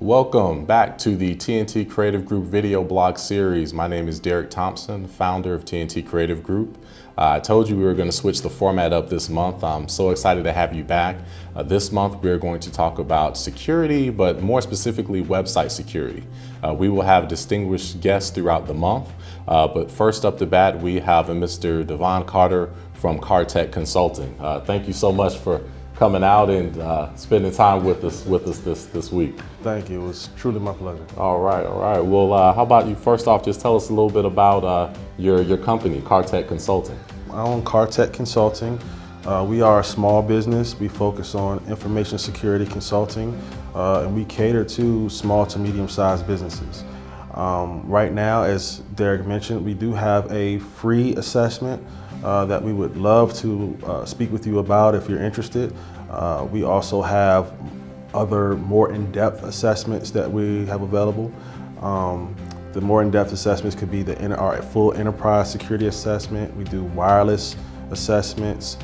Welcome back to the TNT Creative Group video blog series. My name is Derek Thompson, founder of TNT Creative Group. I told you we were going to switch the format up this month. I'm so excited to have you back. This month we're going to talk about security, but more specifically website security. We will have distinguished guests throughout the month, but first up the bat we have a Mr. Devon Carter from CarTech Consulting. Thank you so much for coming out and spending time with us this week. Thank you. It was truly my pleasure. All right. Well, how about you first off, just tell us a little bit about your company, CarTech Consulting. I own CarTech Consulting. We are a small business. We focus on information security consulting, and we cater to small to medium-sized businesses. Right now, as Derek mentioned, we do have a free assessment that we would love to speak with you about if you're interested. We also have other more in-depth assessments that we have available. The more in-depth assessments could be our full enterprise security assessment. We do wireless assessments.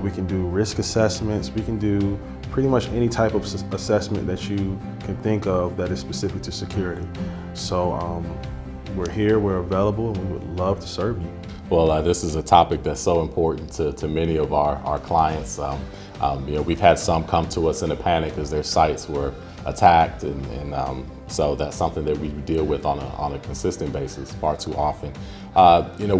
We can do risk assessments. We can do pretty much any type of assessment that you can think of that is specific to security. So we're here, we're available, and we would love to serve you. Well, this is a topic that's so important to many of our clients. We've had some come to us in a panic as their sites were attacked, and so that's something that we deal with on a consistent basis far too often.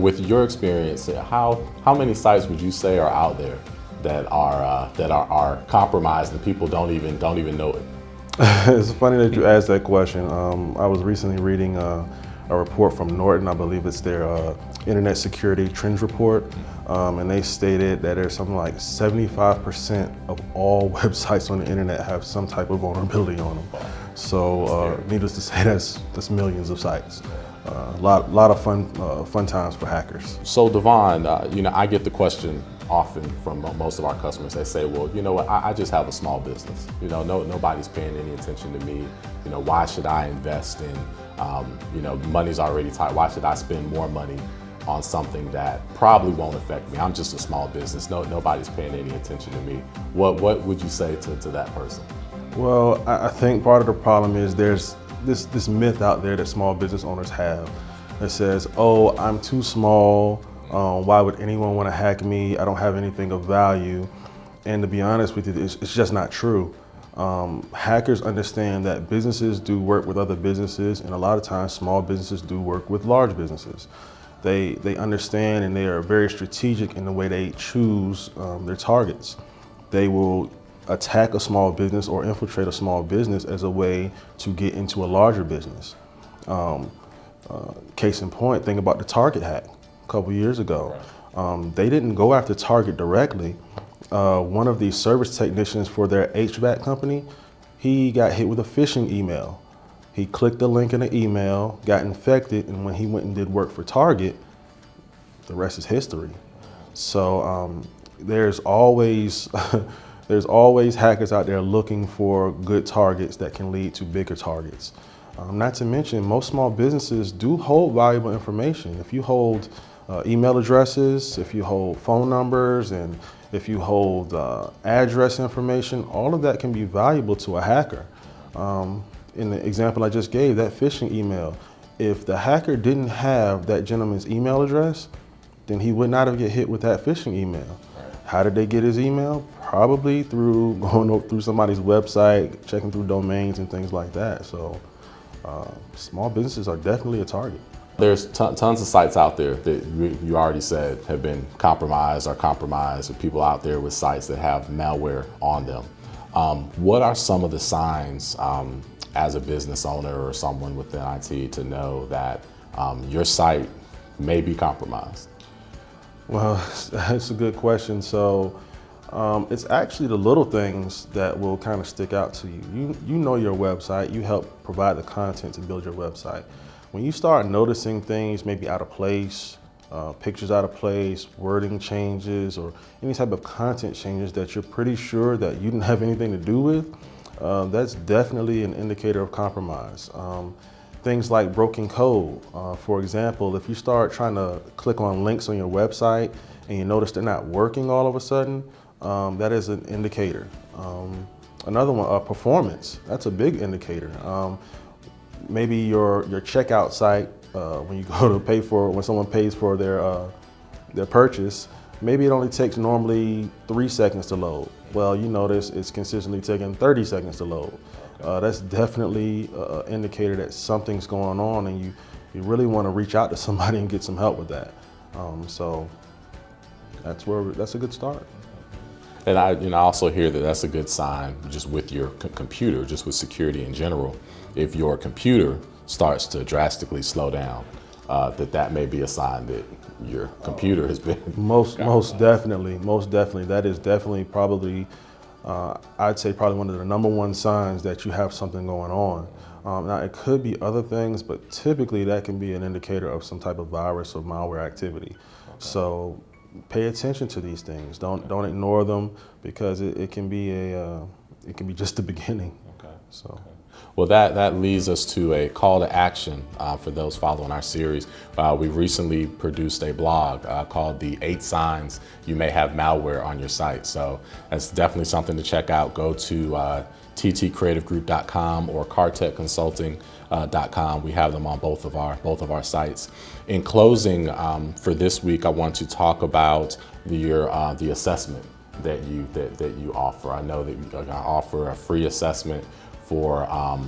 With your experience, how many sites would you say are out there that are compromised and people don't even know it? It's funny that you asked that question. I was recently reading a report from Norton. I believe it's their Internet Security Trends Report, and they stated that there's something like 75% of all websites on the internet have some type of vulnerability on them. So needless to say, that's millions of sites. A lot of fun times for hackers. So Devon, I get the question often from most of our customers. They say, well, you know what, I just have a small business. Nobody's paying any attention to me. Why should I invest in, money's already tight. Why should I spend more money on something that probably won't affect me? I'm just a small business. Nobody's paying any attention to me. What would you say to that person? Well, I think part of the problem is there's this myth out there that small business owners have that says, oh, I'm too small. Why would anyone want to hack me? I don't have anything of value. And to be honest with you, it's just not true. Hackers understand that businesses do work with other businesses, and a lot of times small businesses do work with large businesses. They understand, and they are very strategic in the way they choose their targets. They will attack a small business or infiltrate a small business as a way to get into a larger business. Case in point, think about the Target hack a couple years ago. They didn't go after Target directly. One of the service technicians for their HVAC company, he got hit with a phishing email. He clicked the link in the email, got infected, and when he went and did work for Target, the rest is history. So there's always hackers out there looking for good targets that can lead to bigger targets. Not to mention, most small businesses do hold valuable information. If you hold email addresses, if you hold phone numbers, and if you hold address information, all of that can be valuable to a hacker. In the example I just gave, that phishing email, if the hacker didn't have that gentleman's email address, then he would not have get hit with that phishing email. How did they get his email? Probably through going through somebody's website, checking through domains and things like that. So small businesses are definitely a target. There's tons of sites out there that you already said have been compromised, or people out there with sites that have malware on them. What are some of the signs as a business owner or someone within IT to know that your site may be compromised? Well, that's a good question. So it's actually the little things that will kind of stick out to you. You know your website, you help provide the content to build your website. When you start noticing things maybe out of place, pictures out of place, wording changes, or any type of content changes that you're pretty sure that you didn't have anything to do with, that's definitely an indicator of compromise. Things like broken code. For example, if you start trying to click on links on your website and you notice they're not working all of a sudden, that is an indicator. Another one, performance. That's a big indicator. Maybe your checkout site, when you go to pay for, when someone pays for their purchase, maybe it only takes normally 3 seconds to load. Well, you notice it's consistently taking 30 seconds to load. That's definitely an indicator that something's going on, and you really want to reach out to somebody and get some help with that. So that's a good start. And I also hear that that's a good sign just with your computer, just with security in general. If your computer starts to drastically slow down, that may be a sign that your computer has been most definitely. That is definitely probably, I'd say probably one of the #1 signs that you have something going on. Now it could be other things, but typically that can be an indicator of some type of virus or malware activity. So pay attention to these things. Don't ignore them, because it can be just the beginning. Okay. So. Okay. Well, that leads us to a call to action for those following our series. We recently produced a blog called The 8 Signs You May Have Malware on Your Site. So that's definitely something to check out. Go to ttcreativegroup.com or CarTekConsulting.com. We have them on both of our sites. In closing, for this week, I want to talk about the assessment that you offer. I know that you're going to offer a free assessment for a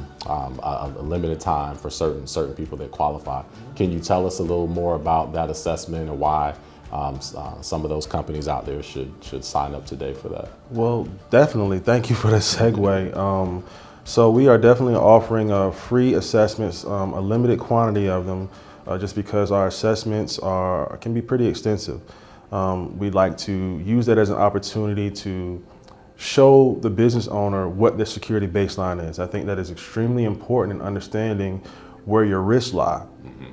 limited time for certain people that qualify. Can you tell us a little more about that assessment and why some of those companies out there should sign up today for that? Well, definitely. Thank you for the segue. So we are definitely offering free assessments, a limited quantity of them, just because our assessments can be pretty extensive. We'd like to use that as an opportunity to show the business owner what their security baseline is. I think that is extremely important in understanding where your risks lie,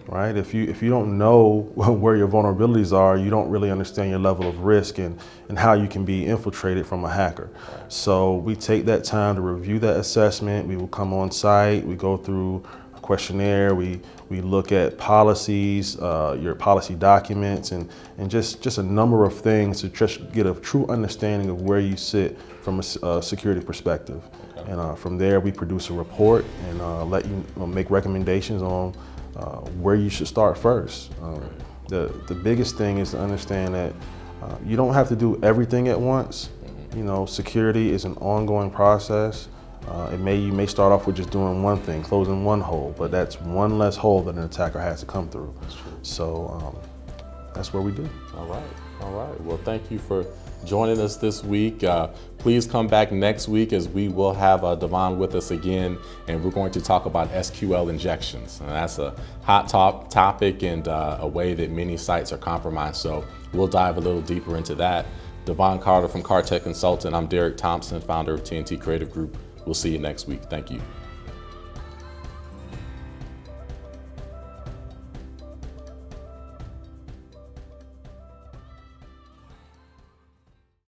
right? If you don't know where your vulnerabilities are, you don't really understand your level of risk and how you can be infiltrated from a hacker. So we take that time to review that assessment. We will come on site, we go through a questionnaire, we look at policies, your policy documents, and just a number of things to just get a true understanding of where you sit from a security perspective. Okay. And from there, we produce a report and let you make recommendations on where you should start first. The biggest thing is to understand that you don't have to do everything at once. You know, security is an ongoing process. You may start off with just doing one thing, closing one hole, but that's one less hole that an attacker has to come through. So that's what we do. All right. Well, thank you for joining us this week. Please come back next week, as we will have Devon with us again, and we're going to talk about SQL injections. And that's a hot topic and a way that many sites are compromised. So we'll dive a little deeper into that. Devon Carter from CarTech Consulting. I'm Derek Thompson, founder of TNT Creative Group. We'll see you next week. Thank you.